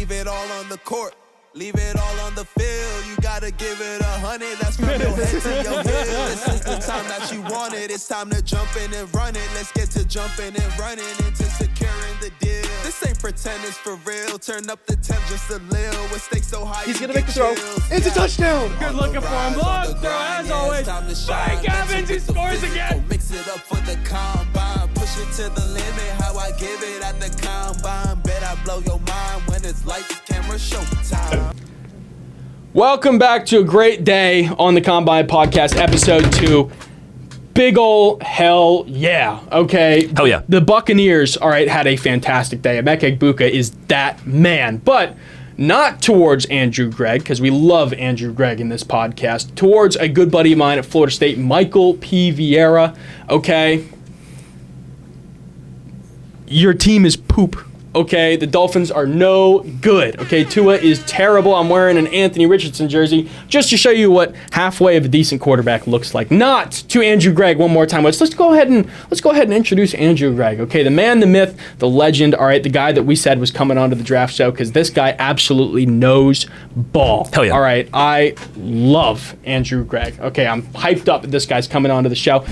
Leave it all on the court. Leave it all on the field. You gotta give it 100. That's from your head to your heel. This is the time that you want it. It's time to jump in and run it. Let's get to jumping and running into securing the deal. This ain't pretend, it's for real. Turn up the temp just a little. With stakes so high, he's gonna make the throw. It's a touchdown. Good looking for him. Long throw as always. Mike Evans, he scores again. Mix it up for the combine. Push it to the limit. How I give it at the combine. Bet I blow your mind when it's lights, camera, showtime. Welcome back to a great day on the Combine Podcast, episode 2. Big ol' hell yeah, okay? Hell yeah. The Buccaneers, all right, had a fantastic day. Emeka Egbuka is that man, but not towards Andrew Greig, because we love Andrew Greig in this podcast, towards a good buddy of mine at Florida State, Michael P. Vieira, okay? Your team is poop. Okay, the Dolphins are no good. Okay, Tua is terrible. I'm wearing an Anthony Richardson jersey just to show you what halfway of a decent quarterback looks like. Not to Andrew Greig one more time. Let's go ahead and introduce Andrew Greig. Okay, the man, the myth, the legend. All right, the guy that we said was coming onto the draft show because this guy absolutely knows ball. Hell yeah. All right, I love Andrew Greig. Okay, I'm hyped up that this guy's coming onto the show.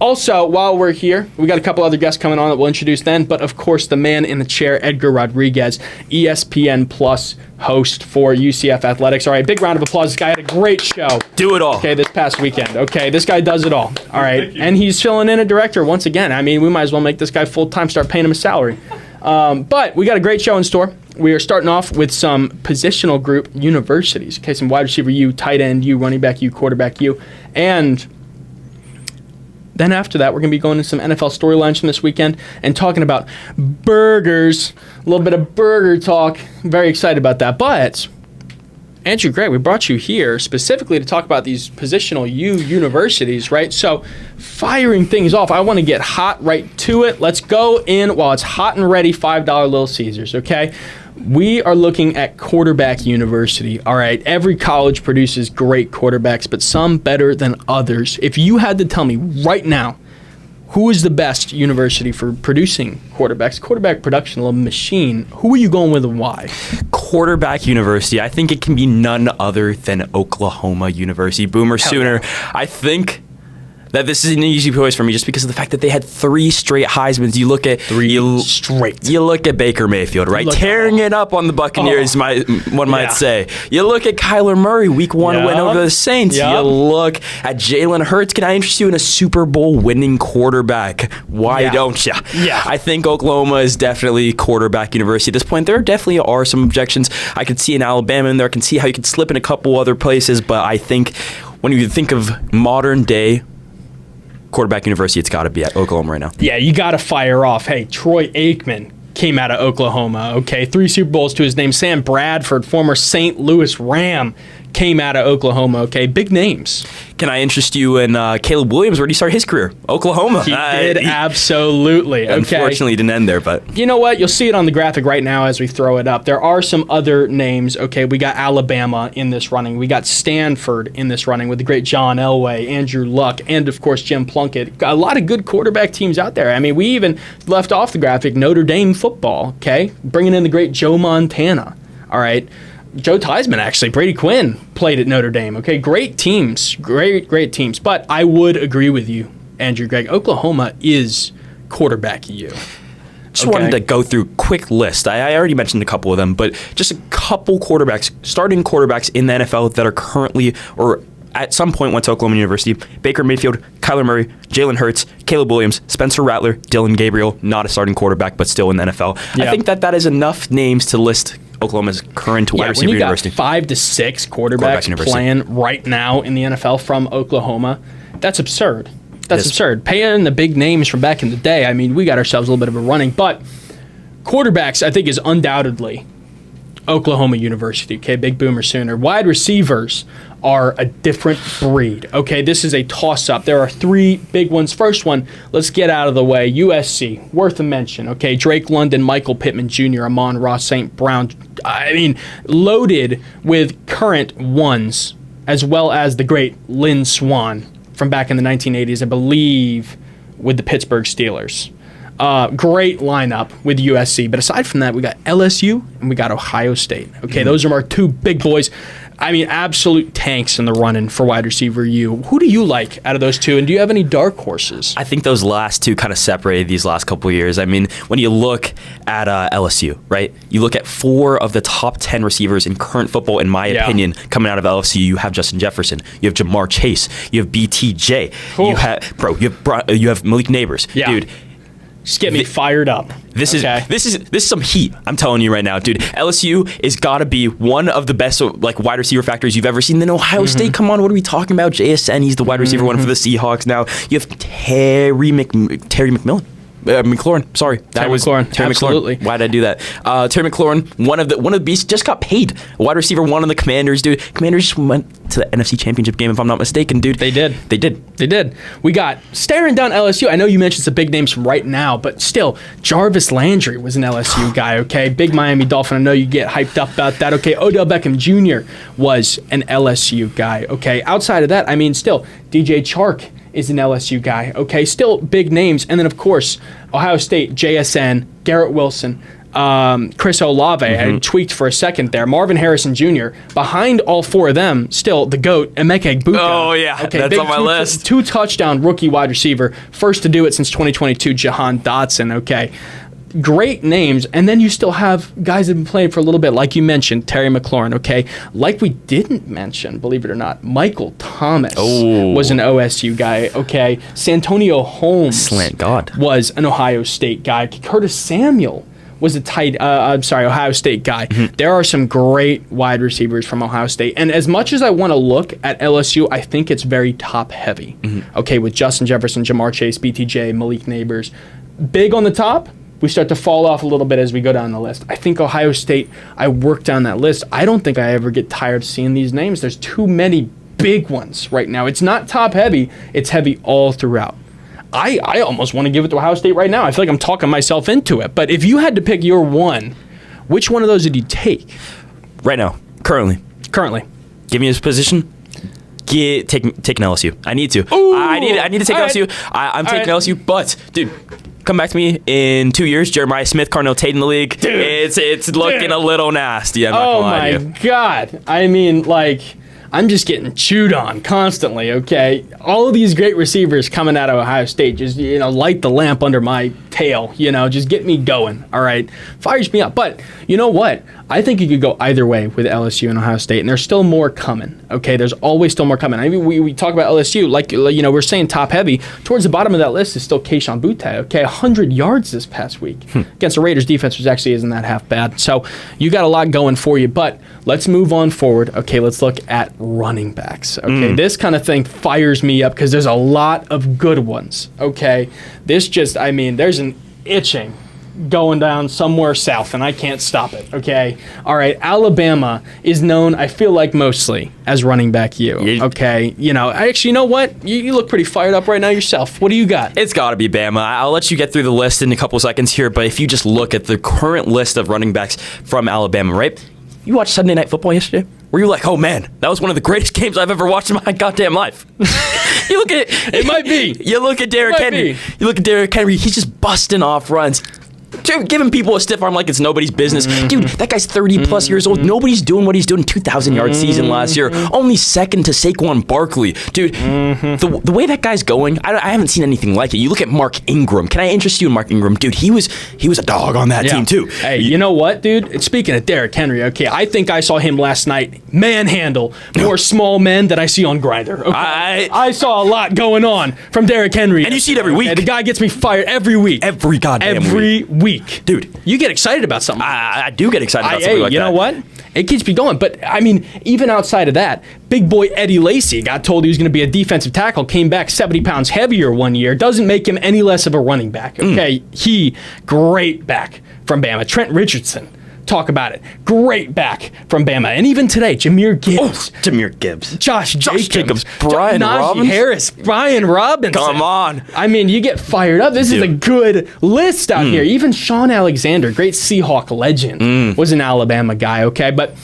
Also, while we're here, we got a couple other guests coming on that we'll introduce then, but of course, the man in the chair, Edgar Rodriguez, ESPN Plus host for UCF Athletics. All right, big round of applause. This guy had a great show. Do it all. Okay, this past weekend. Okay, this guy does it all. All right, and he's filling in a director once again. I mean, we might as well make this guy full-time, start paying him a salary. But we got a great show in store. We are starting off with some positional group universities. Okay, some wide receiver U, tight end U, running back U, quarterback U, and then after that, we're going to be going into some NFL storylines from this weekend and talking about burgers, a little bit of burger talk. I'm very excited about that. But, Andrew Greig, we brought you here specifically to talk about these positional U universities, right? So, firing things off, I want to get hot right to it. Let's go in while it's hot and ready, $5 Little Caesars, okay? We are looking at quarterback university, all right? Every college produces great quarterbacks, but some better than others. If you had to tell me right now, who is the best university for producing quarterbacks, quarterback production, a little machine, who are you going with and why? Quarterback university, I think it can be none other than Oklahoma University. Boomer Sooner. Yeah. I think that this is an easy choice for me just because of the fact that they had 3 straight Heismans. You look at You look at Baker Mayfield, right? Tearing it up on the Buccaneers, one might say. You look at Kyler Murray, week 1 win over the Saints. You look at Jalen Hurts. Can I interest you in a Super Bowl winning quarterback? Why don't you? Yeah. I think Oklahoma is definitely quarterback university at this point. There definitely are some objections. I could see in Alabama in there. I can see how you could slip in a couple other places, but I think when you think of modern day quarterback university, it's got to be at Oklahoma right now. Yeah, you got to fire off. Hey, Troy Aikman came out of Oklahoma, okay? 3 Super Bowls to his name. Sam Bradford, former St. Louis Ram, came out of Oklahoma, okay? Big names. Can I interest you in Caleb Williams? Where did he start his career? Oklahoma. He did, absolutely. Okay. Unfortunately, he didn't end there, but... You know what? You'll see it on the graphic right now as we throw it up. There are some other names, okay? We got Alabama in this running. We got Stanford in this running with the great John Elway, Andrew Luck, and, of course, Jim Plunkett. Got a lot of good quarterback teams out there. I mean, we even left off the graphic Notre Dame football, okay? Bringing in the great Joe Montana, all right? Joe Theismann, actually. Brady Quinn played at Notre Dame. Okay, great teams. Great teams. But I would agree with you, Andrew Greig. Oklahoma is quarterback U. Just wanted to go through a quick list. I already mentioned a couple of them, but just a couple quarterbacks, starting quarterbacks in the NFL that are currently or at some point went to Oklahoma University. Baker Mayfield, Kyler Murray, Jalen Hurts, Caleb Williams, Spencer Rattler, Dylan Gabriel, not a starting quarterback, but still in the NFL. Yeah. I think that is enough names to list Oklahoma's current wide receiver university. When you got 5 to 6 quarterbacks playing right now in the NFL from Oklahoma, that's absurd. That's absurd. Paying the big names from back in the day, I mean, we got ourselves a little bit of a running. But quarterbacks, I think, is undoubtedly Oklahoma University. Okay, big Boomer Sooner. Wide receivers are a different breed. Okay, this is a toss-up. There are 3 big ones. First one, let's get out of the way. USC, worth a mention. Okay, Drake London, Michael Pittman Jr., Amon-Ra St. Brown. I mean, loaded with current ones, as well as the great Lynn Swann from back in the 1980s, I believe, with the Pittsburgh Steelers. Great lineup with USC. But aside from that, we got LSU and we got Ohio State. Okay, those are our two big boys. I mean, absolute tanks in the running for wide receiver U. Who do you like out of those two, and do you have any dark horses? I think those last two kind of separated these last couple of years. I mean, when you look at LSU, right? You look at 4 of the top 10 receivers in current football, in my opinion, coming out of LSU. You have Justin Jefferson, you have Jamar Chase, you have BTJ, you have Malik Neighbors, dude. Just get me fired up. This is some heat. I'm telling you right now, dude. LSU is gotta be one of the best wide receiver factories you've ever seen. Then Ohio State, come on, what are we talking about? JSN, he's the wide receiver one for the Seahawks now. You have Terry McLaurin. Sorry, Terry McLaurin. Absolutely. Why did I do that? Terry McLaurin, one of the beasts, just got paid. Wide receiver one on the Commanders, dude. Commanders just went to the NFC Championship game, if I'm not mistaken, dude. They did. We got staring down LSU. I know you mentioned some big names from right now, but still, Jarvis Landry was an LSU guy. Okay, big Miami Dolphin. I know you get hyped up about that. Okay, Odell Beckham Jr. was an LSU guy. Okay, outside of that, I mean, still DJ Chark is an LSU guy, okay? Still big names. And then, of course, Ohio State, JSN, Garrett Wilson, Chris Olave. I tweaked for a second there. Marvin Harrison Jr. Behind all 4 of them, still the GOAT, Emeka Egbuka. Oh, yeah, okay, that's on my list. 2-touchdown rookie wide receiver. First to do it since 2022, Jahan Dotson, okay? Great names, and then you still have guys that have been playing for a little bit, like you mentioned, Terry McLaurin, okay? Like we didn't mention, believe it or not, Michael Thomas was an OSU guy, okay? Santonio Holmes was an Ohio State guy. Curtis Samuel was Ohio State guy. There are some great wide receivers from Ohio State, and as much as I want to look at LSU, I think it's very top-heavy, okay, with Justin Jefferson, Jamar Chase, BTJ, Malik Neighbors. Big on the top, we start to fall off a little bit as we go down the list. I think Ohio State, I work down that list. I don't think I ever get tired of seeing these names. There's too many big ones right now. It's not top heavy, it's heavy all throughout. I almost want to give it to Ohio State right now. I feel like I'm talking myself into it. But if you had to pick your one, which one of those did you take? Right now, currently. Give me his position. Take an LSU. I need to. Ooh, I need to take LSU. I'm taking LSU, but, dude, come back to me in 2 years. Jeremiah Smith, Carnell Tate in the league. Dude, it's looking a little nasty. I'm not gonna lie to you. God. I mean, I'm just getting chewed on constantly, okay? All of these great receivers coming out of Ohio State just, light the lamp under my tail, just get me going, all right? Fires me up. But you know what? I think you could go either way with LSU and Ohio State, and there's still more coming, okay? There's always still more coming. I mean, we talk about LSU, we're saying top heavy. Towards the bottom of that list is still Kayshon Boutte, okay? 100 yards this past week against the Raiders defense, which actually isn't that half bad. So you got a lot going for you, but let's move on forward. Okay, let's look at running backs, okay? This kind of thing fires me up because there's a lot of good ones, okay? There's an itching going down somewhere south, and I can't stop it, okay? All right, Alabama is known, I feel like, mostly as running back U, okay? Actually, you know what? You look pretty fired up right now yourself. What do you got? It's got to be Bama. I'll let you get through the list in a couple seconds here, but if you just look at the current list of running backs from Alabama, right? You watched Sunday Night Football yesterday? Were you like, oh man, that was one of the greatest games I've ever watched in my goddamn life? You look at it might be. You look at Derrick Henry. You look at Derrick Henry. He's just busting off runs. Giving people a stiff arm like it's nobody's business. Dude, that guy's 30 plus years old. Nobody's doing what he's doing. 2,000-yard season last year. Only second to Saquon Barkley. Dude, the way that guy's going, I haven't seen anything like it. You look at Mark Ingram. Can I interest you in Mark Ingram? Dude, he was a dog on that team too. Hey, you know what, dude? Speaking of Derrick Henry, okay, I think I saw him last night manhandle more small men than I see on Grindr. Okay? I saw a lot going on from Derrick Henry. And you see it every week. The guy gets me fired every week. Every goddamn week. Dude, you get excited about something. I do get excited about something like that. You know what? It keeps me going. But, I mean, even outside of that, big boy Eddie Lacy got told he was going to be a defensive tackle, came back 70 pounds heavier one year. Doesn't make him any less of a running back. Okay, great back from Bama. Trent Richardson. Talk about it. Great back from Bama. And even today, Jahmyr Gibbs. Josh Jacobs. Brian Robinson. Harris. Brian Robinson. Come on. I mean, you get fired up. This is a good list out here. Even Sean Alexander, great Seahawk legend, was an Alabama guy, okay? But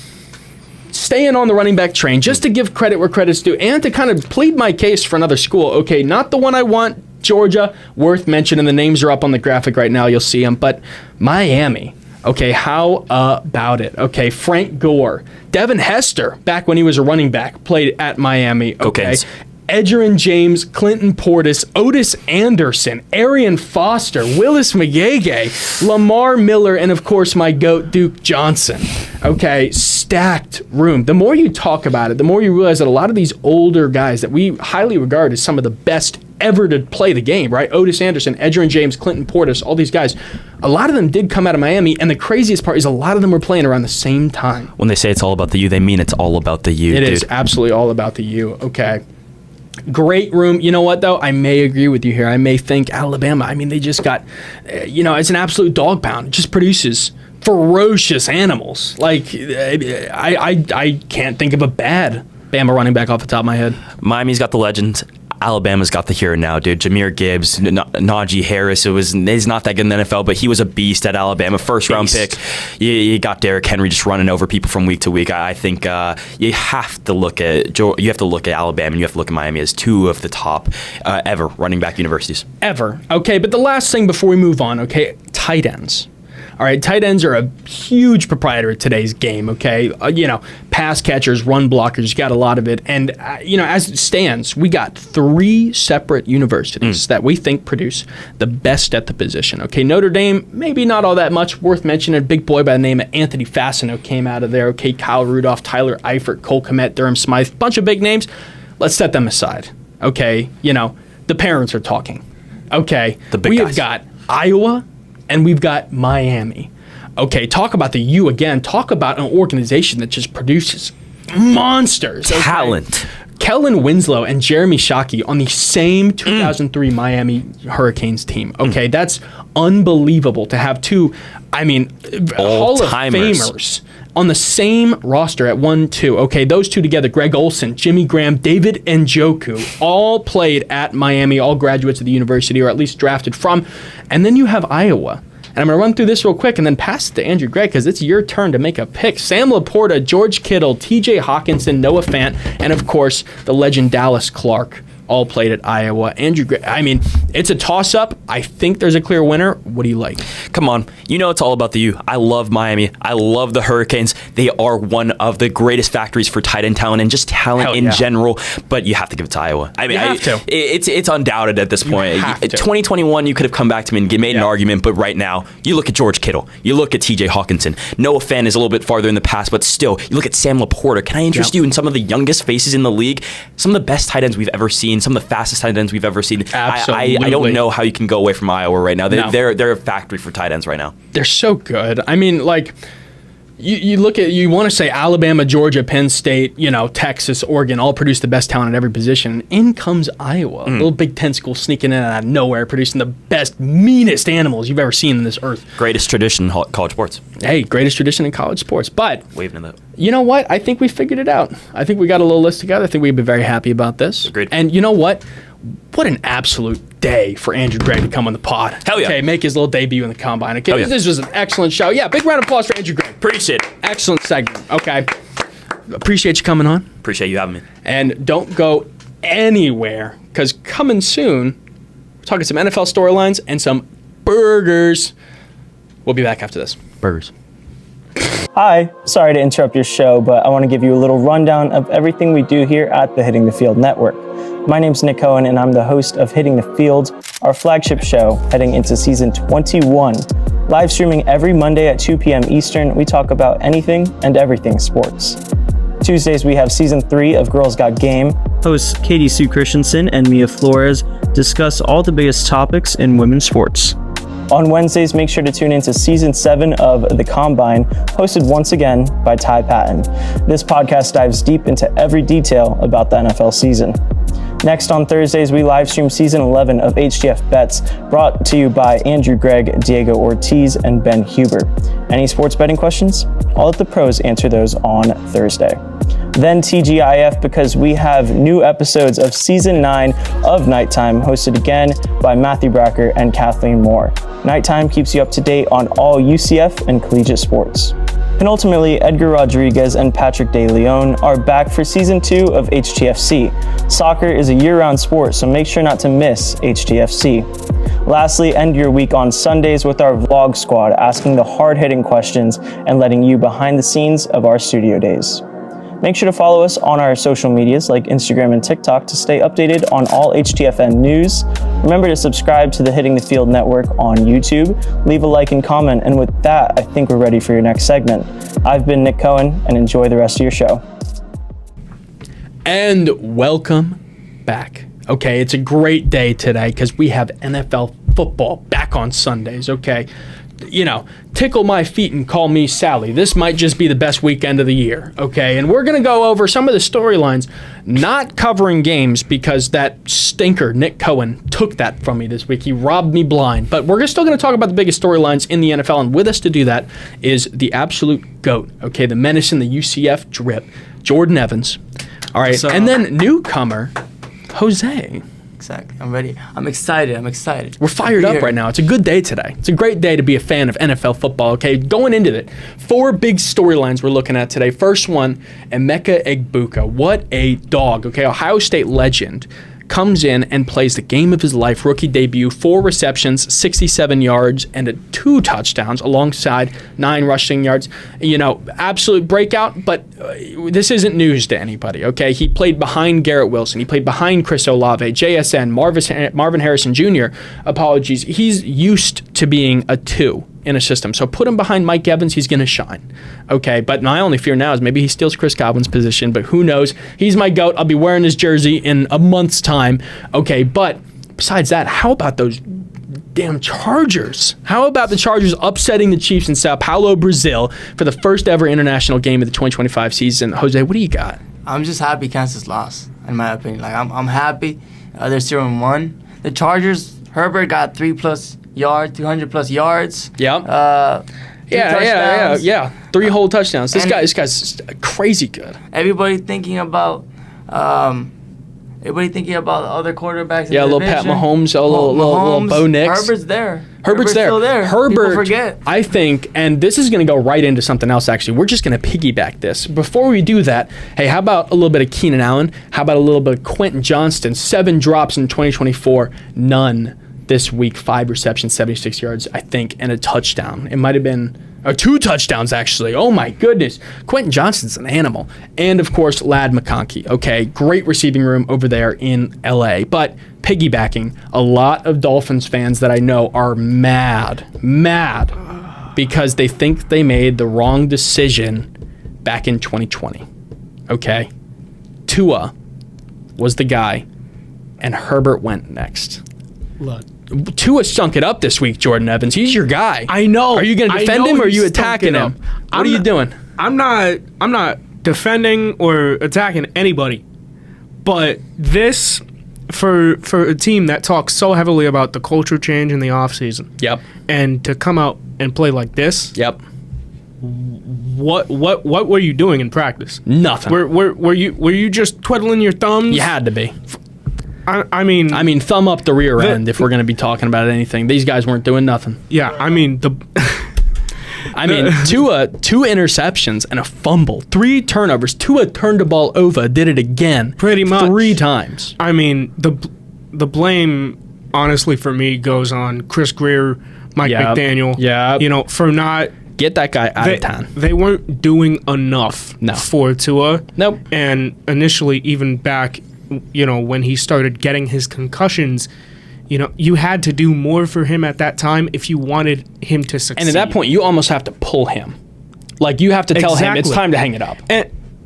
staying on the running back train, just to give credit where credit's due, and to kind of plead my case for another school, okay? Not the one I want, Georgia, worth mentioning. The names are up on the graphic right now. You'll see them. But Miami, okay, how about it? Okay, Frank Gore, Devin Hester, back when he was a running back, played at Miami. Okay. Edgerrin James, Clinton Portis, Otis Anderson, Arian Foster, Willis McGagey, Lamar Miller, and of course my GOAT, Duke Johnson. Okay, stacked room. The more you talk about it, the more you realize that a lot of these older guys that we highly regard as some of the best ever to play the game, right? Otis Anderson, Edgerrin James, Clinton Portis, all these guys, a lot of them did come out of Miami, and the craziest part is a lot of them were playing around the same time. When they say it's all about the U, they mean it's all about the U, It is absolutely all about the U, okay. Great room. You know what, though? I may agree with you here. I may think Alabama, I mean, they just got, it's an absolute dog pound. It just produces ferocious animals. Like, I can't think of a bad Bama running back off the top of my head. Miami's got the legends. Alabama's got the here and now, dude. Jahmyr Gibbs, Najee Harris. He's not that good in the NFL, but he was a beast at Alabama. First round pick. You got Derrick Henry just running over people from week to week. I think you have to look at Alabama and you have to look at Miami as two of the top ever running back universities. Ever. Okay, but the last thing before we move on, okay, tight ends. All right, tight ends are a huge proprietor of today's game, okay? Pass catchers, run blockers, you got a lot of it. And, as it stands, we got 3 separate universities that we think produce the best at the position, okay? Notre Dame, maybe not all that much. Worth mentioning, a big boy by the name of Anthony Fasano came out of there, okay? Kyle Rudolph, Tyler Eifert, Cole Kmet, Durham Smythe, bunch of big names. Let's set them aside, okay? The parents are talking, okay? The big guys. We've got Iowa, and we've got Miami. Okay, talk about the U again. Talk about an organization that just produces monsters. Okay? Talent. Kellen Winslow and Jeremy Shockey on the same 2003 Miami Hurricanes team. Okay, that's unbelievable to have two, Hall of Famers on the same roster at 1-2. Okay, those two together, Greg Olson, Jimmy Graham, David Njoku, all played at Miami, all graduates of the university, or at least drafted from. And then you have Iowa. And I'm going to run through this real quick and then pass it to Andrew Greig because it's your turn to make a pick. Sam Laporta, George Kittle, TJ Hawkinson, Noah Fant, and of course, the legend Dallas Clark. All played at Iowa. Andrew Greig, it's a toss-up. I think there's a clear winner. What do you like? Come on. It's all about the U. I love Miami. I love the Hurricanes. They are one of the greatest factories for tight end talent and just talent in general. But you have to give it to Iowa. You have to. It's undoubted at this point. You have to. 2021, you could have come back to me and made an argument. But right now, you look at George Kittle. You look at TJ Hawkinson. Noah Fant is a little bit farther in the past, but still, you look at Sam Laporta. Can I interest you in some of the youngest faces in the league? Some of the best tight ends we've ever seen. Some of the fastest tight ends we've ever seen. Absolutely. I don't know how you can go away from Iowa right now. They're a factory for tight ends right now. They're so good. You look at, you want to say Alabama, Georgia, Penn State, Texas, Oregon, all produce the best talent at every position. In comes Iowa, a little Big Ten school sneaking in out of nowhere, producing the best, meanest animals you've ever seen in this earth. Greatest tradition in college sports. Hey, greatest tradition in college sports. But waving in that. You know what? I think we figured it out. I think we got a little list together. I think we'd be very happy about this. Agreed. And you know what? What an absolute day for Andrew Greig to come on the pod. Hell yeah. Okay, make his little debut in the Combine. Okay, This was an excellent show. Yeah, big round of applause for Andrew Greig. Appreciate it. Excellent segment. Okay. Appreciate you coming on. Appreciate you having me. And don't go anywhere, because coming soon, we're talking some NFL storylines and some burgers. We'll be back after this. Burgers. Hi, sorry to interrupt your show, but I want to give you a little rundown of everything we do here at the Hitting the Field Network. My name's Nick Cohen, and I'm the host of Hitting the Field, our flagship show heading into season 21. Live streaming every Monday at 2 p.m. Eastern, we talk about anything and everything sports. Tuesdays, we have season 3 of Girls Got Game. Hosts Katie Sue Christensen and Mia Flores discuss all the biggest topics in women's sports. On Wednesdays, make sure to tune into season 7 of The Combine, hosted once again by Ty Patton. This podcast dives deep into every detail about the NFL season. Next on Thursdays, we live stream season 11 of HTF Bets, brought to you by Andrew Greig, Diego Ortiz, and Ben Huber. Any sports betting questions? I'll let the pros answer those on Thursday. Then TGIF, because we have new episodes of season 9 of Nighttime, hosted again by Matthew Bracker and Kathleen Moore. Nighttime keeps you up to date on all UCF and collegiate sports. And ultimately, Edgar Rodriguez and Patrick De Leon are back for Season 2 of HTFC. Soccer is a year-round sport, so make sure not to miss HTFC. Lastly, end your week on Sundays with our vlog squad, asking the hard-hitting questions and letting you behind the scenes of our studio days. Make sure to follow us on our social medias like Instagram and TikTok to stay updated on all HTFN news. Remember to subscribe to the Hitting the Field Network on YouTube. Leave a like and comment. And with that, I think we're ready for your next segment. I've been Nick Cohen, and enjoy the rest of your show. And welcome back. Okay, it's a great day today because we have NFL football back on Sundays, okay? You know, tickle my feet and call me Sally. This might just be the best weekend of the year, okay? And we're going to go over some of the storylines, not covering games because that stinker, Nick Cohen, took that from me this week. He robbed me blind. But we're still going to talk about the biggest storylines in the NFL, and with us to do that is the absolute GOAT, okay? The menace in the UCF drip, Jordan Evans. All right, and then newcomer, Jose. Exactly. I'm ready. I'm excited. We're fired up right now. It's a good day today. It's a great day to be a fan of NFL football, okay? Going into it, 4 big storylines we're looking at today. First one, Emeka Egbuka. What a dog, okay? Ohio State legend comes in and plays the game of his life, rookie debut, 4 receptions, 67 yards, and 2 touchdowns alongside 9 rushing yards. You know, absolute breakout, but this isn't news to anybody, okay? He played behind Garrett Wilson. He played behind Chris Olave, JSN, Marvin Harrison Jr. Apologies. He's used to being a 2 in a system. So put him behind Mike Evans, he's going to shine. Okay, but my only fear now is maybe he steals Chris Godwin's position, but who knows? He's my GOAT. I'll be wearing his jersey in a month's time. Okay, but besides that, how about those damn Chargers? How about the Chargers upsetting the Chiefs in Sao Paulo, Brazil for the first ever international game of the 2025 season? Jose, what do you got? I'm just happy Kansas lost, in my opinion. Like, I'm happy. They're 0-1. The Chargers, Herbert got 3+ yards, 200+ yards. Yep. Yeah. 3 whole touchdowns. This guy's crazy good. Everybody thinking about other quarterbacks. Yeah, a little Pat Mahomes, a little Bo Nix. Herbert's there. Herbert's still there. Herbert, people forget. I think, and this is going to go right into something else, actually. We're just going to piggyback this. Before we do that, hey, how about a little bit of Keenan Allen? How about a little bit of Quentin Johnston? 7 drops in 2024, none this week. 5 receptions, 76 yards, I think, and a touchdown. It might have been 2 touchdowns, actually. Oh, my goodness. Quentin Johnston's an animal. And, of course, Ladd McConkey. Okay, great receiving room over there in L.A. But piggybacking, a lot of Dolphins fans that I know are mad because they think they made the wrong decision back in 2020. Okay? Tua was the guy, and Herbert went next. Look, Tua stunk it up this week, Jordan Evans. He's your guy. I know. Are you going to defend him or are you attacking him? What are you doing? I'm not defending or attacking anybody. But this, for a team that talks so heavily about the culture change in the offseason. Yep. And to come out and play like this. Yep. What were you doing in practice? Nothing. Were you just twiddling your thumbs? You had to be. I mean, thumb up the rear end if we're going to be talking about anything. These guys weren't doing nothing. Yeah, I mean, Tua, 2 interceptions and a fumble, 3 turnovers. Tua turned the ball over, did it again. Pretty much. 3 times. I mean, the blame, honestly, for me, goes on Chris Greer, Mike McDaniel. Yeah. You know, for not... Get that guy out of town. They weren't doing enough for Tua. Nope. And initially, even back... You know, when he started getting his concussions, you know, you had to do more for him at that time if you wanted him to succeed. And at that point, you almost have to pull him. Like, you have to tell him it's time to hang it up.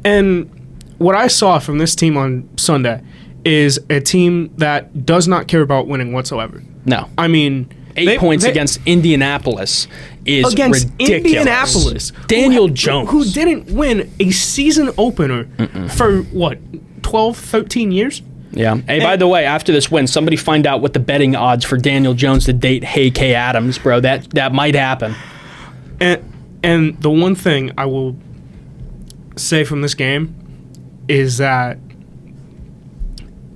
And what I saw from this team on Sunday is a team that does not care about winning whatsoever. No. I mean... 8 points against Indianapolis is against ridiculous. Indianapolis. Daniel Jones. Who didn't win a season opener for, 12, 13 years? Yeah. Hey, by the way, after this win, somebody find out what the betting odds for Daniel Jones to date Hey K. Adams, bro. That might happen. And the one thing I will say from this game is that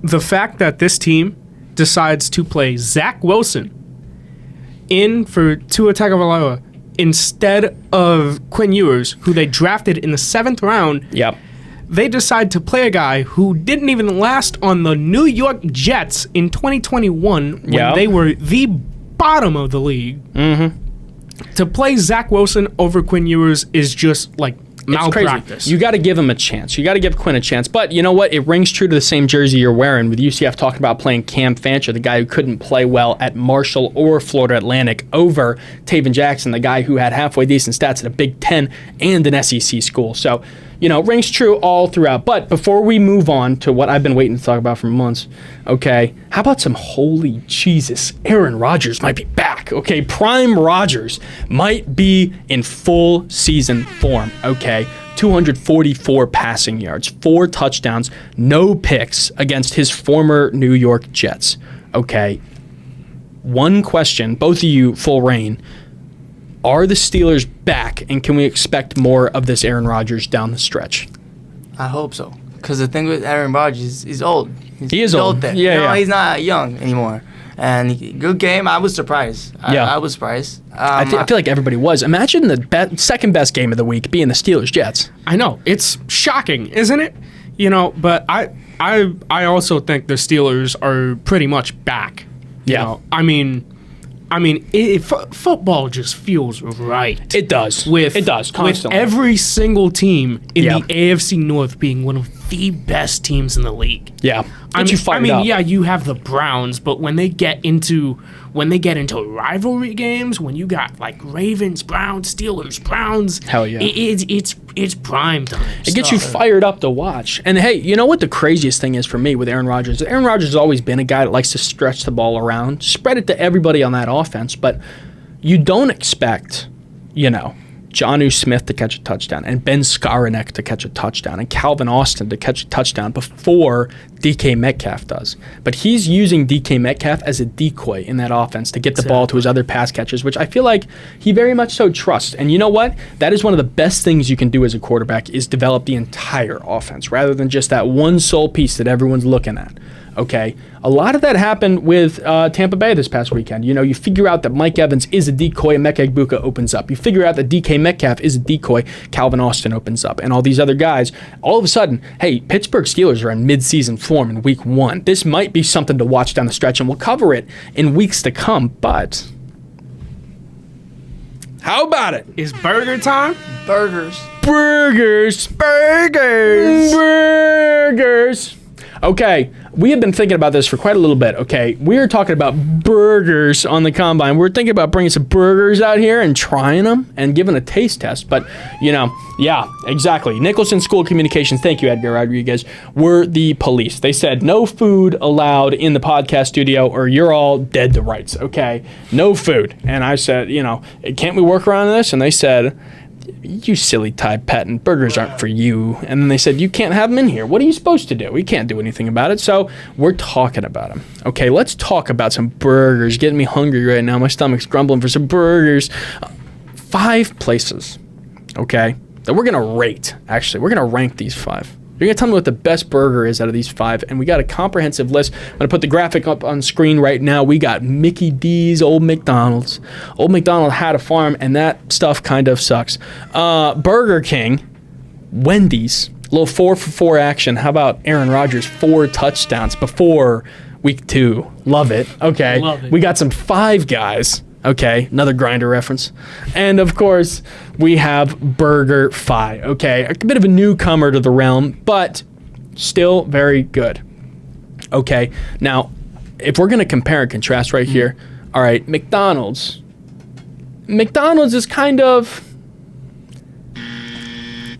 the fact that this team decides to play Zach Wilson in for Tua Tagovailoa instead of Quinn Ewers, who they drafted in the 7th round, Yep. they decide to play a guy who didn't even last on the New York Jets in 2021 when Yeah. they were the bottom of the league. Mm-hmm. To play Zach Wilson over Quinn Ewers is just like malpractice. Crazy. You got to give him a chance. You got to give Quinn a chance. But you know what? It rings true to the same jersey you're wearing with UCF talking about playing Cam Fancher, the guy who couldn't play well at Marshall or Florida Atlantic, over Taven Jackson, the guy who had halfway decent stats at a Big Ten and an SEC school. So, you know, rings true all throughout. But before we move on to what I've been waiting to talk about for months, okay, how about some holy Jesus? Aaron Rodgers might be back, okay? Prime Rodgers might be in full season form, okay? 244 passing yards, 4 touchdowns, no picks against his former New York Jets, okay? One question, both of you, full reign. Are the Steelers back, and can we expect more of this Aaron Rodgers down the stretch? I hope so. Because the thing with Aaron Rodgers, he's old. He is old. Then. Yeah, yeah. He's not young anymore. And good game. I was surprised. I was surprised. I feel like everybody was. Imagine the second best game of the week being the Steelers-Jets. I know. It's shocking, isn't it? You know, but I also think the Steelers are pretty much back. You Yeah. know? I mean, football just feels right. It does. It does, constantly. With every single team in Yeah. the AFC North being one of the best teams in the league. Yeah. I Gets you fired up. yeah, you have the Browns, but when they get into rivalry games, when you got like Ravens, Browns, Steelers, Browns, Hell yeah. it's prime time. It gets you fired up to watch. And hey, you know what the craziest thing is for me with Aaron Rodgers? Aaron Rodgers has always been a guy that likes to stretch the ball around, spread it to everybody on that offense, but you don't expect, you know, Jonnu Smith to catch a touchdown and Ben Skowronek to catch a touchdown and Calvin Austin to catch a touchdown before DK Metcalf does. But he's using DK Metcalf as a decoy in that offense to get the ball to his other pass catchers, which I feel like he very much so trusts. And you know what? That is one of the best things you can do as a quarterback is develop the entire offense rather than just that one sole piece that everyone's looking at. Okay, a lot of that happened with Tampa Bay this past weekend. You know, you figure out that Mike Evans is a decoy and Mecca Egbuka opens up. You figure out that DK Metcalf is a decoy, Calvin Austin opens up, and all these other guys. All of a sudden, hey, Pittsburgh Steelers are in mid-season form in week 1. This might be something to watch down the stretch, and we'll cover it in weeks to come, but how about it? It's burger time. Burgers. Burgers. Okay, we have been thinking about this for quite a little bit, okay? We're talking about burgers on the Combine. We're thinking about bringing some burgers out here and trying them and giving a taste test. But, you know, yeah, exactly. Nicholson School of Communications, thank you, Edgar Rodriguez, were the police. They said no food allowed in the podcast studio or you're all dead to rights, okay? No food. And I said, you know, can't we work around this? And they said, you silly Ty Patton, burgers aren't for you. And then they said, you can't have them in here. What are you supposed to do? We can't do anything about it. So we're talking about them. Okay, let's talk about some burgers. Getting me hungry right now. My stomach's grumbling for some burgers. 5 places, okay, that we're going to rate. Actually, we're going to rank these 5. You're going to tell me what the best burger is out of these 5, and we got a comprehensive list. I'm going to put the graphic up on screen right now. We got Mickey D's, Old McDonald's. Old McDonald had a farm, and that stuff kind of sucks. Burger King, Wendy's, a little 4-for-4 action. How about Aaron Rodgers, 4 touchdowns before week 2? Love it. Okay. Love it. We got some Five Guys. Okay, another Grinder reference. And of course, we have Burger Fi. Okay, a bit of a newcomer to the realm, but still very good. Okay, now, if we're going to compare and contrast right here, all right, McDonald's is kind of,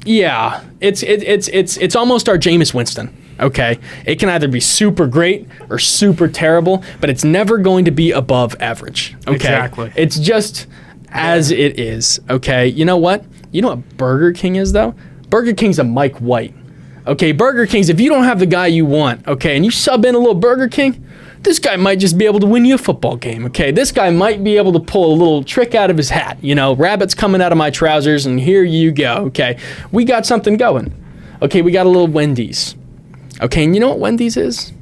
yeah, it's almost our Jameis Winston. Okay, it can either be super great or super terrible, but it's never going to be above average. Okay, Exactly. It's just as it is. Okay, you know what? You know what Burger King is though? Burger King's a Mike White. Okay, Burger King's if you don't have the guy you want, okay, and you sub in a little Burger King, this guy might just be able to win you a football game. Okay, this guy might be able to pull a little trick out of his hat. You know, rabbits coming out of my trousers, and here you go. Okay, we got something going. Okay, we got a little Wendy's. Okay, and you know what Wendy's is?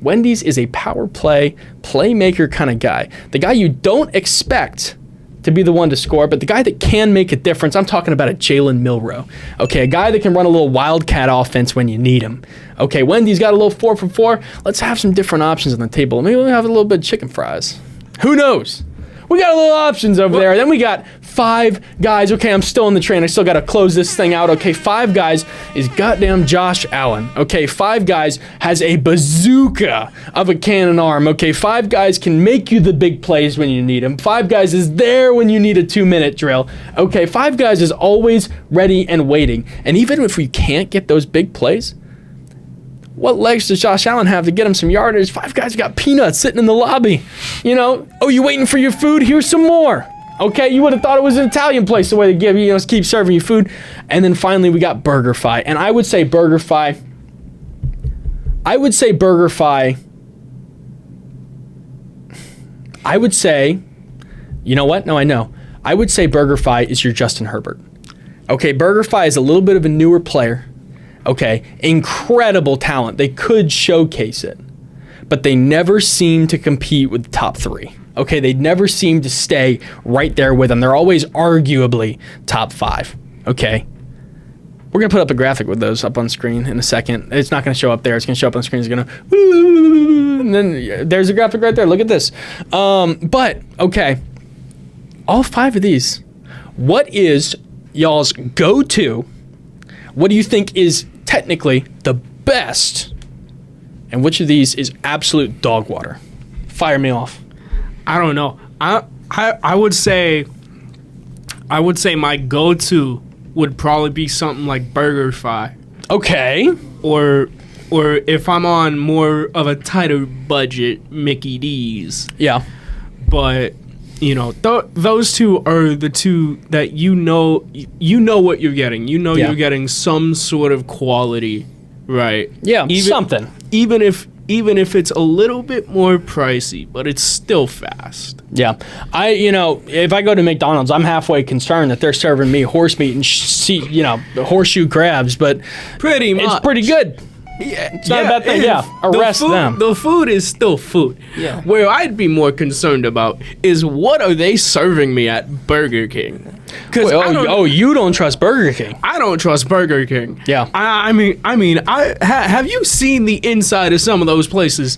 Wendy's is a power play, playmaker kind of guy. The guy you don't expect to be the one to score, but the guy that can make a difference, I'm talking about a Jalen Milroe. Okay, a guy that can run a little wildcat offense when you need him. Okay, Wendy's got a little 4 for 4. Let's have some different options on the table. Maybe we'll have a little bit of chicken fries. Who knows? We got a little options over there. Then we got 5 guys. Okay, I'm still in the train. I still got to close this thing out. Okay, 5 guys is goddamn Josh Allen. Okay, 5 guys has a bazooka of a cannon arm. Okay, 5 guys can make you the big plays when you need them. 5 guys is there when you need a 2-minute drill. Okay, 5 guys is always ready and waiting. And even if we can't get those big plays, what legs does Josh Allen have to get him some yardage? 5 guys got peanuts sitting in the lobby. You know, oh, you waiting for your food? Here's some more. Okay, you would have thought it was an Italian place the way they give you, keep serving you food. And then finally we got BurgerFi. And I would say BurgerFi, I would say, you know what? No, I know. I would say BurgerFi is your Justin Herbert. Okay, BurgerFi is a little bit of a newer player. Okay, incredible talent. They could showcase it, but they never seem to compete with the top 3. Okay, they never seem to stay right there with them. They're always arguably top 5. Okay, we're going to put up a graphic with those up on screen in a second. It's not going to show up there. It's going to show up on screen. It's going to, and then there's a graphic right there. Look at this. But, okay, all 5 of these, what is y'all's go-to? What do you think is technically the best, and which of these is absolute dog water? Fire me off. I don't know. I would say my go-to would probably be something like BurgerFi. Okay. Or if I'm on more of a tighter budget, Mickey D's. Yeah. But you know, those 2 are the 2 that you know what you're getting. You know you're getting some sort of quality, right? Yeah, something. Even if it's a little bit more pricey, but it's still fast. Yeah. If I go to McDonald's, I'm halfway concerned that they're serving me horse meat and horseshoe crabs, but pretty much. It's pretty good. Yeah, it's not a bad thing. Yeah, arrest them. The food is still food. Yeah. Where I'd be more concerned about is what are they serving me at Burger King? You don't trust Burger King? I don't trust Burger King. Yeah. Have you seen the inside of some of those places?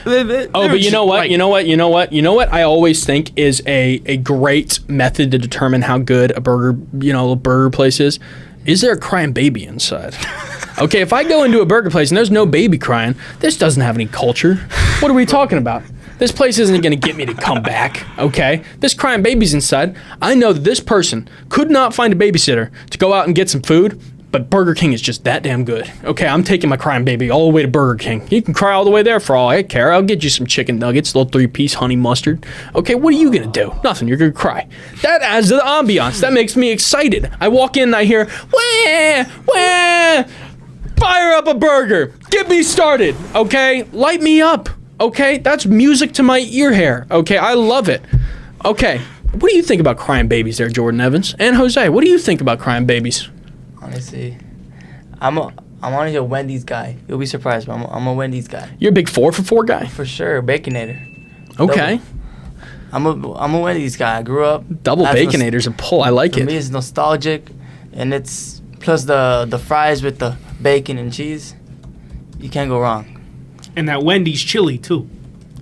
But you know what? You know what? I always think is a great method to determine how good a burger place is. Is there a crying baby inside? Okay, if I go into a burger place and there's no baby crying, this doesn't have any culture. What are we talking about? This place isn't going to get me to come back, okay? This crying baby's inside. I know that this person could not find a babysitter to go out and get some food, but Burger King is just that damn good. Okay, I'm taking my crying baby all the way to Burger King. You can cry all the way there for all I care. I'll get you some chicken nuggets, little 3-piece honey mustard. Okay, what are you going to do? Nothing, you're going to cry. That adds to the ambiance. That makes me excited. I walk in and I hear, wah, wah, fire up a burger. Get me started, okay? Light me up, okay? That's music to my ear hair, okay? I love it. Okay, what do you think about crying babies there, Jordan Evans? And Jose, what do you think about crying babies? Honestly, I'm honestly a Wendy's guy. You'll be surprised, but I'm a Wendy's guy. You're a big 4 for 4 guy? For sure, Baconator. Okay. I'm a Wendy's guy. I grew up. Double Baconator's a pull. I like it. For me, it's nostalgic, and it's plus the fries with the bacon and cheese. You can't go wrong. And that Wendy's chili too.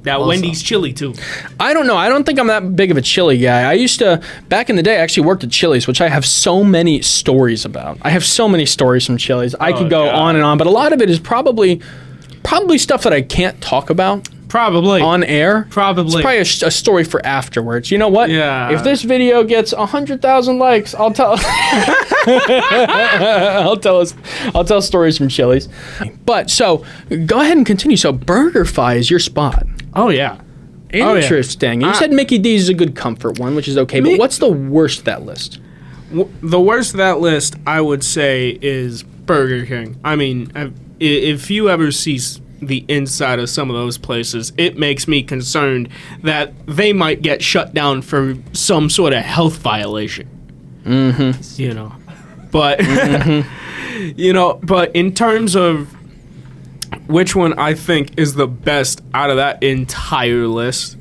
Wendy's chili too. I don't know. I don't think I'm that big of a chili guy. I used to, back in the day, I actually worked at Chili's, which I have so many stories about. I have so many stories from Chili's. I could go on and on, but a lot of it is probably stuff that I can't talk about. Probably. On air. Probably. It's probably a story for afterwards. You know what? Yeah. If this video gets 100,000 likes, I'll tell I'll tell stories from Chili's. But so go ahead and continue. So BurgerFi is your spot. Oh yeah. Interesting. You said Mickey D's is a good comfort one, which is okay. But what's the worst of that list? The worst of that list, I would say, is Burger King. I mean, if you ever see the inside of some of those places, it makes me concerned that they might get shut down for some sort of health violation. Mm-hmm. You know, but but in terms of which one I think is the best out of that entire list,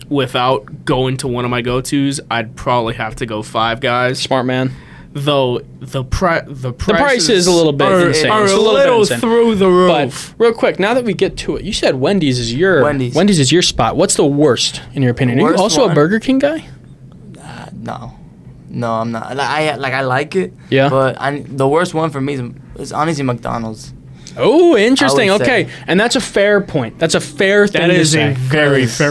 without going to one of my go-tos, I'd probably have to go Five Guys. Smart man. Though the price is a little bit insane. Are It's a a little little bit insane. through the roof. But real quick, now that we get to it, you said Wendy's is your Wendy's. is your spot. What's the worst in your opinion? Are you Worst also a one? Burger King guy? No, I'm not. I like it. Yeah. But the worst one for me is honestly McDonald's. Oh, interesting. I would Okay, say. and that's a fair point. That's a fair thing That to is say. a very fair.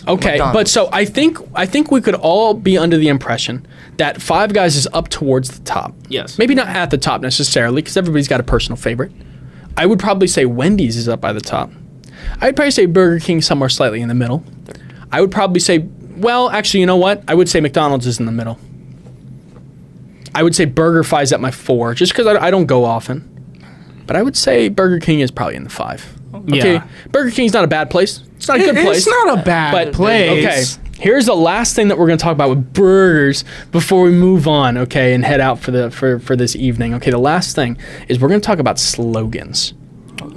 Okay, but McDonald's. so I think we could all be under the impression that Five Guys is up towards the top. Yes. Maybe not at the top necessarily, because everybody's got a personal favorite. I would probably say Wendy's is up by the top. I'd probably say Burger King somewhere slightly in the middle. I would probably say, well, actually, you know what? I would say McDonald's is in the middle. I would say BurgerFi's at my 4, just because I don't go often. But I would say Burger King is probably in the 5. Okay, Yeah. Burger King's not a bad place. It's not a good place. It's not a bad But place. okay, here's the last thing that we're going to talk about with burgers before we move on, okay, and head out for this evening. Okay, the last thing is we're going to talk about slogans.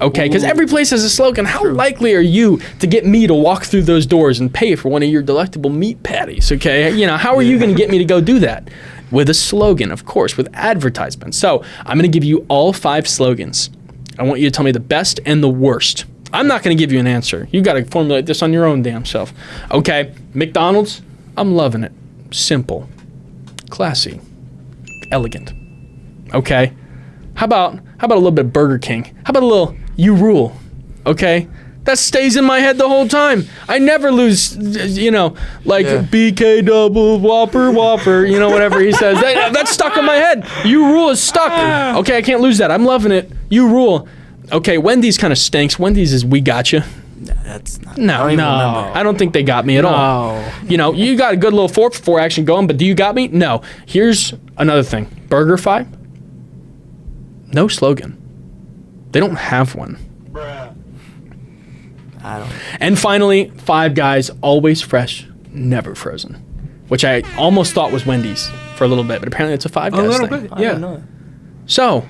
Okay, because every place has a slogan. How likely are you to get me to walk through those doors and pay for one of your delectable meat patties? Okay, you know, how are you going to get me to go do that? With a slogan, of course, with advertisements. So I'm going to give you all 5 slogans. I want you to tell me the best and the worst. I'm not going to give you an answer. You got to formulate this on your own damn self. Okay, McDonald's, I'm loving it. Simple, classy, elegant. Okay, how about a little bit of Burger King? How about a little "You Rule"? Okay, that stays in my head the whole time. I never lose, you know, like BK double Whopper, you know, whatever he says. That's stuck in my head. "You Rule" is stuck. Okay, I can't lose that. I'm loving it. "You Rule." Okay, Wendy's kind of stinks. Wendy's is "We Got You." That's not. No, I don't even remember. I don't think they got me at all. You know, you got a good little 4-for-4 action going, but do you got me? No. Here's another thing. BurgerFi, no slogan. They don't have one. I don't. And finally, Five Guys, always fresh, never frozen, which I almost thought was Wendy's for a little bit, but apparently it's a Five Guys A little thing. bit, I don't yeah. know. So,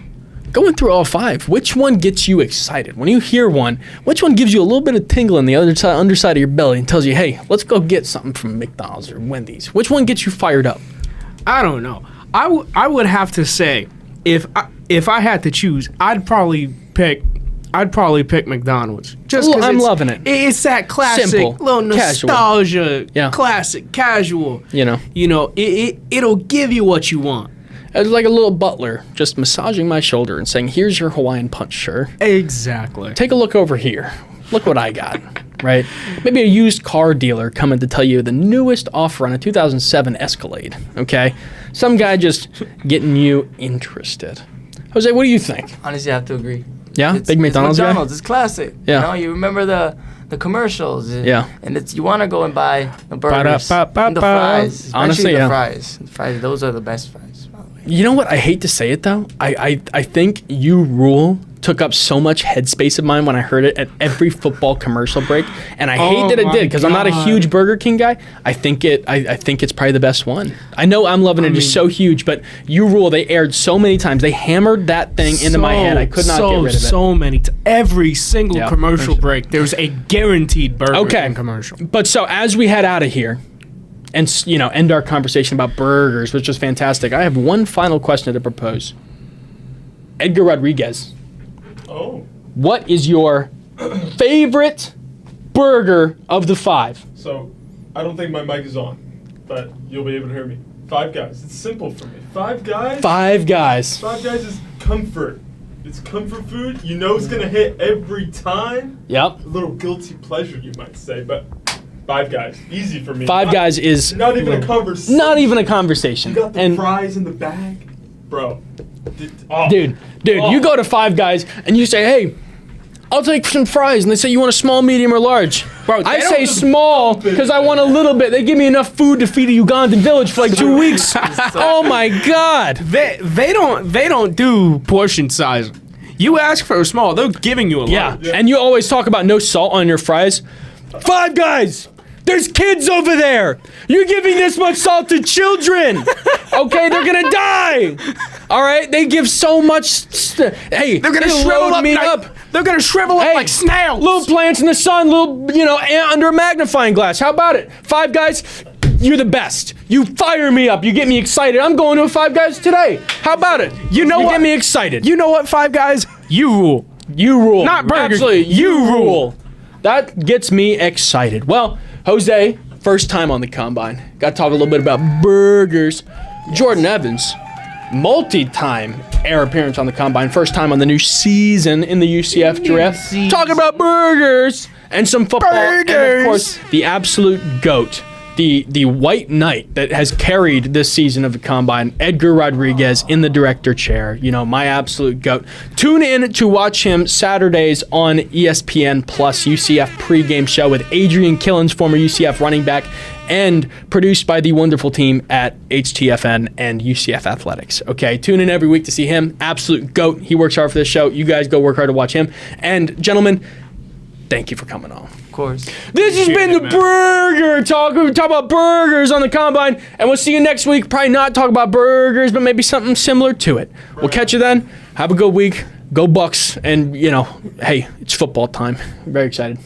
going through all 5, which one gets you excited? When you hear one, which one gives you a little bit of tingle in the underside of your belly and tells you, hey, let's go get something from McDonald's or Wendy's? Which one gets you fired up? I don't know. I would have to say, if I had to choose, I'd probably pick McDonald's. Just 'cause I'm it's- loving it. It's that classic, Simple, little casual. nostalgia, Yeah. classic, casual. You know, It'll give you what you want. it's like a little butler just massaging my shoulder and saying, here's your Hawaiian punch, sir. Exactly. Take a look over here. Look what I got, right? Maybe a used car dealer coming to tell you the newest offer on a 2007 Escalade, okay? Some guy just getting you interested. Jose, what do you think? Honestly, I have to agree. Yeah? Big McDonald's guy? It's classic. Yeah. You know, you remember the commercials. Yeah. And you want to go and buy the burgers Ba-da-ba-ba-ba. and the fries. Especially Honestly, the yeah. fries. The fries. Those are the best fries, by the way. You know what? I hate to say it, though. I think You Rule took up so much headspace of mine when I heard it at every football commercial break, and I hate that it my did because I'm not a God. huge Burger King guy. I think it's probably the best one. I know I'm loving it. It's so huge, but You Rule, they aired so many times. They hammered that thing into my head. I could not get rid of it. So many. Every single Yeah. commercial break, there's a guaranteed Burger Okay. King commercial. But so as we head out of here and end our conversation about burgers, which was fantastic, I have one final question to propose. Edgar Rodriguez. Oh. What is your favorite burger of the 5? So, I don't think my mic is on, but you'll be able to hear me. Five Guys. It's simple for me. Five Guys? Five Guys. Five Guys is comfort. It's comfort food. You know it's going to hit every time. Yep. A little guilty pleasure, you might say, but Five Guys. Easy for me. Five Guys is Not even a conversation. not even a conversation. You got the And fries in the bag. Bro. dude, you go to Five Guys and you say, hey, I'll take some fries, and they say you want a small, medium, or large. Bro, I say small because I want a little bit. They give me enough food to feed a Ugandan village for like 2 weeks. Oh my God. They don't do portion size. You ask for a small, they're giving you a Yeah, large. and you always talk about no salt on your fries. Five Guys, there's kids over there. You're giving this much salt to children. Okay, they're gonna die. All right, they give so much. Hey, They're gonna they shrivel load up me like, up. They're gonna shrivel up like snails. Little plants in the sun, under a magnifying glass. How about it? Five Guys, you're the best. You fire me up. You get me excited. I'm going to a Five Guys today. How about it? You get me excited. You know what, Five Guys? You rule. You rule. Not Burger. Absolutely, you rule. That gets me excited. Well, Jose, first time on the Combine. Got to talk a little bit about burgers. Jordan Evans, multi-time air appearance on the Combine. First time on the new season in the UCF draft. Talking about burgers and some football. And, of course, the absolute GOAT. The white knight that has carried this season of the Combine, Edgar Rodriguez in the director chair. My absolute GOAT. Tune in to watch him Saturdays on ESPN Plus UCF pregame show with Adrian Killens, former UCF running back, and produced by the wonderful team at HTFN and UCF Athletics. Okay, tune in every week to see him. Absolute GOAT. He works hard for this show. You guys go work hard to watch him. And gentlemen, thank you for coming on. Of course. This has been the Burger Talk. We talk about burgers on the Combine, and we'll see you next week. Probably not talk about burgers, but maybe something similar to it. We'll catch you then. Have a good week. Go Bucks. And, hey, it's football time. I'm very excited.